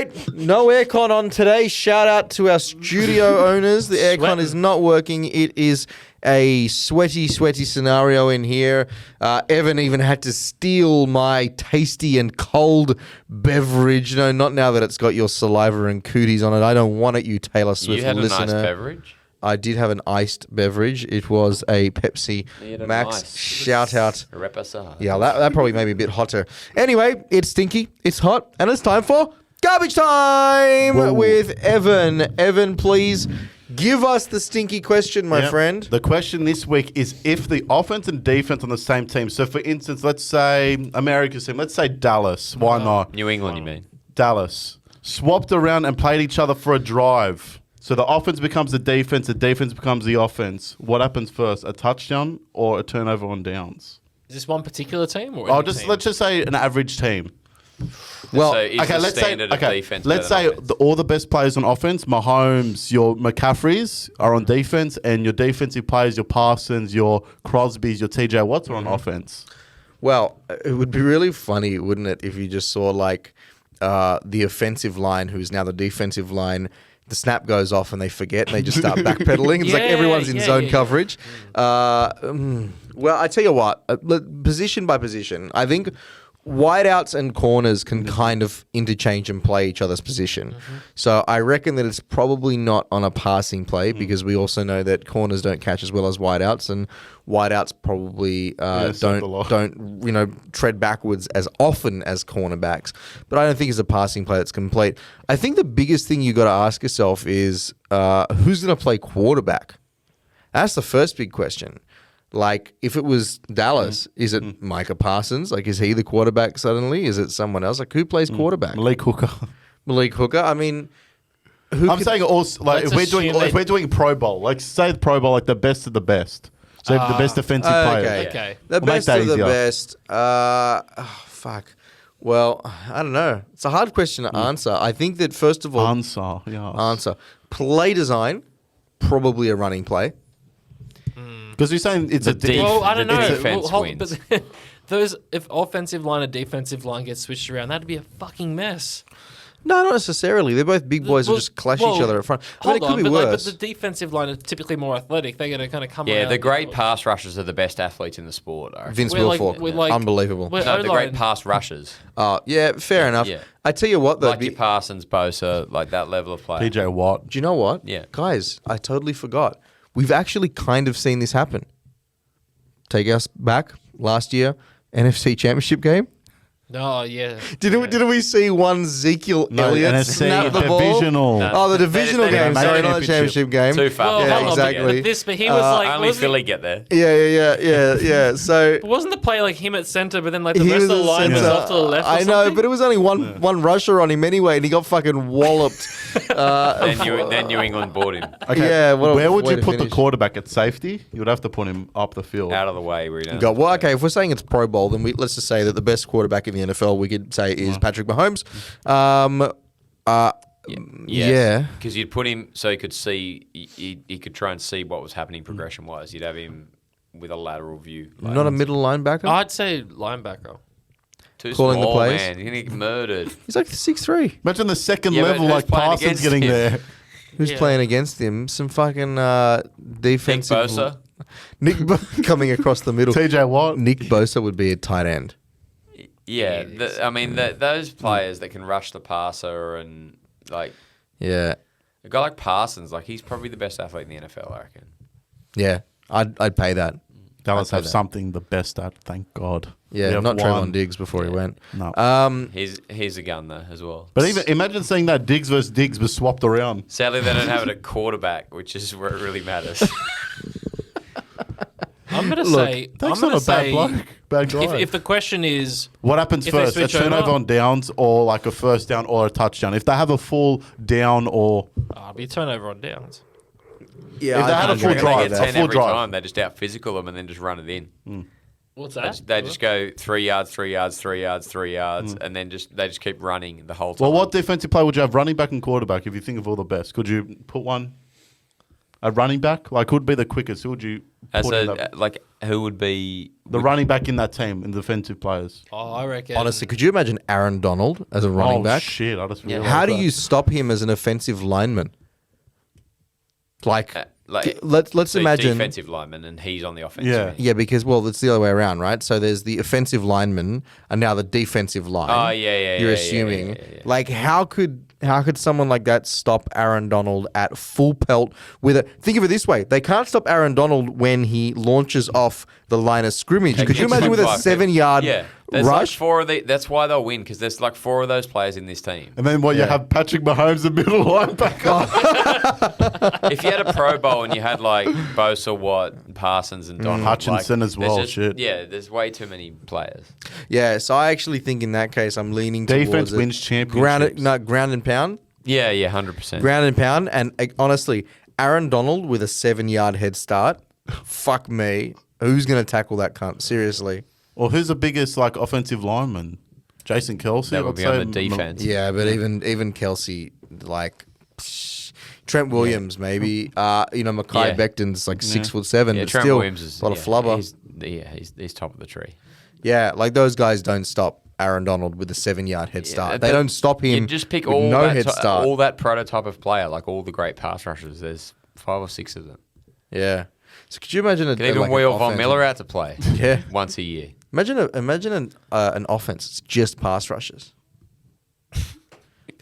right, no aircon on today. Shout out to our studio owners. The aircon is not working. It is a sweaty scenario in here. Evan even had to steal my tasty and cold beverage. No, not now that it's got your saliva and cooties on it. I don't want it, you Taylor Swift You had listener. a nice beverage? I did have an iced beverage. It was a Pepsi Max. Nice. Shout out. Reposado. Yeah, that probably made me a bit hotter. Anyway, it's stinky, it's hot, and it's time for Garbage Time with Evan. Evan, please give us the stinky question, my friend. The question this week is if the offense and defense on the same team. So, for instance, let's say America's team. Let's say Dallas. Why not? New England, you mean? Dallas. Swapped around and played each other for a drive. So the offense becomes the defense becomes the offense. What happens first, a touchdown or a turnover on downs? Is this one particular team or Let's just say an average team. Well, So is the standard of defense let's better say than offense? all the best players on offense, Mahomes, your McCaffreys are on defense, and your defensive players, your Parsons, your Crosbys, your TJ Watts are on offense. Well, it would be really funny, wouldn't it, if you just saw like the offensive line, who's now the defensive line. The snap goes off and they forget and they just start backpedaling. It's like everyone's in zone coverage. Well, I tell you what, position by position, I think wideouts and corners can kind of interchange and play each other's position. So I reckon that it's probably not on a passing play because we also know that corners don't catch as well as wideouts, and wideouts probably don't tread backwards as often as cornerbacks. But I don't think it's a passing play that's complete. I think the biggest thing you got to ask yourself is who's going to play quarterback? That's the first big question. Like, if it was Dallas, is it Micah Parsons? Like, is he the quarterback suddenly? Is it someone else? Like, who plays quarterback? Malik Hooker. Malik Hooker? I mean, saying also, like, if we're doing Pro Bowl, like, say the Pro Bowl, like, the best of the best. So the best defensive players. Okay. The We'll make best that of the easier. best. Fuck. Well, I don't know. It's a hard question to answer. I think that, first of all... Answer. Play design, probably a running play. Because you're saying it's a Well, I don't the know. defense wins. But if offensive line and defensive line gets switched around, that'd be a fucking mess. No, not necessarily. They're both big boys who just clash each other at front. I mean, it could be worse. But the defensive line is typically more athletic. They're going to kind of come around. Yeah, the great pass rushers are the best athletes in the sport. I reckon. Vince We're like- Wilfork. we're like- Unbelievable. we're- No, the great O-line- pass rushers. Yeah, fair enough. yeah. I tell you what, though. Like your Parsons, Bosa, like that level of player. TJ Watt. Do you know what? Yeah. Guys, I totally forgot. We've actually kind of seen this happen. Take us back last year, NFC Championship game. Oh, yeah. Didn't we see one Ezekiel Elliott NFC snap the ball? divisional. No. Oh, the divisional They game. didn't Sorry, make not the championship game. Too far. Well, Yeah, hold on, exactly. but he was like... Only wasn't Philly he- get there. Yeah. So Wasn't the play like him at center, but then like the he rest of the was a line was centre. off to the left or I know, something? but it was only one rusher on him anyway, and he got fucking walloped. Then New England bought him Okay. Yeah, what a Where would way you to put the finish. quarterback at safety? You would have to put him up the field. out of the way. Where he Go, well, okay, if we're saying it's Pro Bowl, then let's just say that the best quarterback in the NFL we could say is Patrick Mahomes. Yeah. because you'd put him so he could see, he could try and see what was happening progression wise. You'd have him with a lateral view. Like, Not a middle linebacker. I'd say linebacker. too calling the small, plays. man. You're gonna get murdered. He's like 6'3". Imagine the second Yeah, but level, who's like playing Parsons against getting him? there. Who's Yeah. playing against him? Some fucking Nick defensive. Bosa. Coming across the middle. TJ Watt. Nick Bosa would be a tight end. Yeah, those players that can rush the passer and like Yeah. a guy like Parsons, like he's probably the best athlete in the NFL, I reckon. Yeah. I'd pay that. Dallas I'd have say that. something the best at, thank God. Yeah, We have not one. Trayvon Diggs before he went. No. He's a gun though as well. But even imagine seeing that Diggs versus Diggs was swapped around. Sadly, they don't have it at quarterback, which is where it really matters. I'm gonna Look, say. I'm That's gonna not a bad say. bloke. Bad guy. If the question is, What happens if they first? A switch turnover over- on downs or like a first down or a touchdown? If they have a full down or... it'll be a turnover on downs. Yeah, If they had a full They drive, get a 10 full every drive. time. They just out physical them and then just run it in. What's that? They just go 3 yards, 3 yards, 3 yards, 3 yards, and then they just keep running the whole time. Well, what defensive player would you have running back and quarterback if you think of all the best? Could you put one? A running back, like, who would be the quickest? Who would you As put in that? like, who would be The running back in that team, in defensive players. Oh, I reckon. Honestly, could you imagine Aaron Donald as a running back? Shit, I just Yeah. realized How do that. you stop him as an offensive lineman? Like, like let's so imagine. defensive lineman, and he's on the offensive. Yeah. end. Yeah, because it's the other way around, right? So there's the offensive lineman and now the defensive line. Oh, yeah, You're yeah, assuming. yeah. Like, how could someone like that stop Aaron Donald at full pelt with a? Think of it this way: they can't stop Aaron Donald when he launches off the line of scrimmage. Could you It's imagine like with a 5 7-yard Yeah, there's like rush? 4 of the. That's why they'll win, because there's like 4 of those players in this team. And then you have Patrick Mahomes, the middle linebacker. If you had a Pro Bowl and you had like Bosa, Watt, Parsons, and Donald, Hutchinson as there's well, shit. Yeah, there's way too many players. Yeah, so I actually think in that case I'm leaning Defense towards it. wins championships. Ground and pound. Yeah, 100%. Ground and pound, and honestly, Aaron Donald with a 7-yard head start. Fuck me. Who's going to tackle that cunt? Seriously. Or who's the biggest like offensive lineman? Jason Kelsey. That would I'd be say on the defense. Yeah, but even Kelsey, like Trent Williams, maybe. Mackay Yeah. Becton's like 6'7", Yeah, but Trent still Williams is a lot of flubber. He's top of the tree. Yeah, like those guys don't stop Aaron Donald with a 7-yard head start. They don't stop him. You just pick with all no that head start. all that prototype of player, like all the great pass rushers. There's 5 or 6 of them. Yeah. So could you imagine Can even like wheel an Von offense- Miller out to play. Yeah. once a year. Imagine an offense. It's just pass rushes.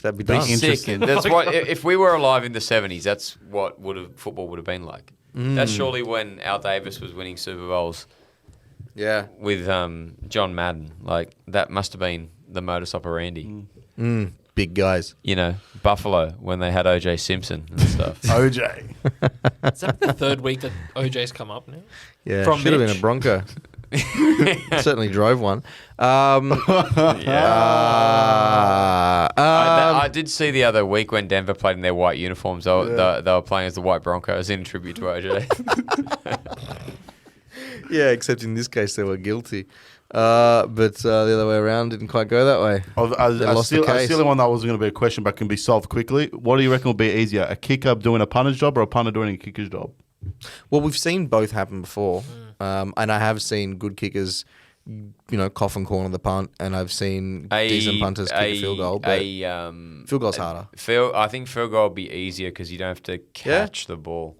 That'd be done. Sick. That's what. If we were alive in the 70s, that's what football would have been like. That's surely when Al Davis was winning Super Bowls Yeah. with John Madden. Like that must have been the modus operandi. Big guys. You know, Buffalo when they had O.J. Simpson and stuff. OJ. Is that the third week that OJ's come up now? Yeah. From Should have been Mitch. a Bronco. Certainly drove one. I did see the other week when Denver played in their white uniforms. They were playing as the White Broncos in tribute to OJ. Yeah, except in this case they were guilty. But the other way around didn't quite go that way. They I lost the still case. the one that was going to be a question, but can be solved quickly. What do you reckon will be easier, a kicker doing a punter's job or a punter doing a kicker's job? Well, we've seen both happen before, and I have seen good kickers, cough and corner the punt, and I've seen decent punters kick a field goal. But field goal's harder. I think field goal will be easier because you don't have to catch the ball.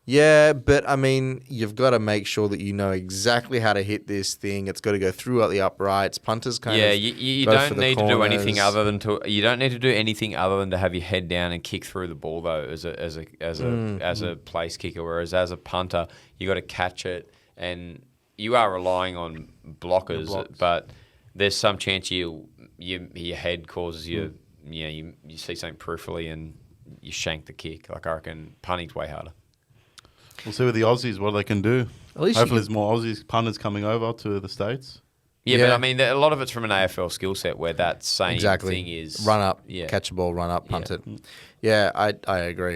Yeah, but I mean, you've got to make sure that you know exactly how to hit this thing. It's got to go throughout the uprights. Punters kind of You go for don't the need to do anything corners. other than to have your head down and kick through the ball though as a place kicker. Whereas as a punter, you got to catch it, and you are relying on blockers. But there's some chance your head causes you see something peripherally and you shank the kick. Like I reckon punting's way harder. We'll see with the Aussies what they can do. At least Hopefully, there's more Aussies punters coming over to the States. Yeah, Yeah. but I mean, a lot of it's from an AFL skill set where that same Exactly. thing is Run up, Yeah. catch a ball, run up, punt Yeah. it. Yeah, I agree.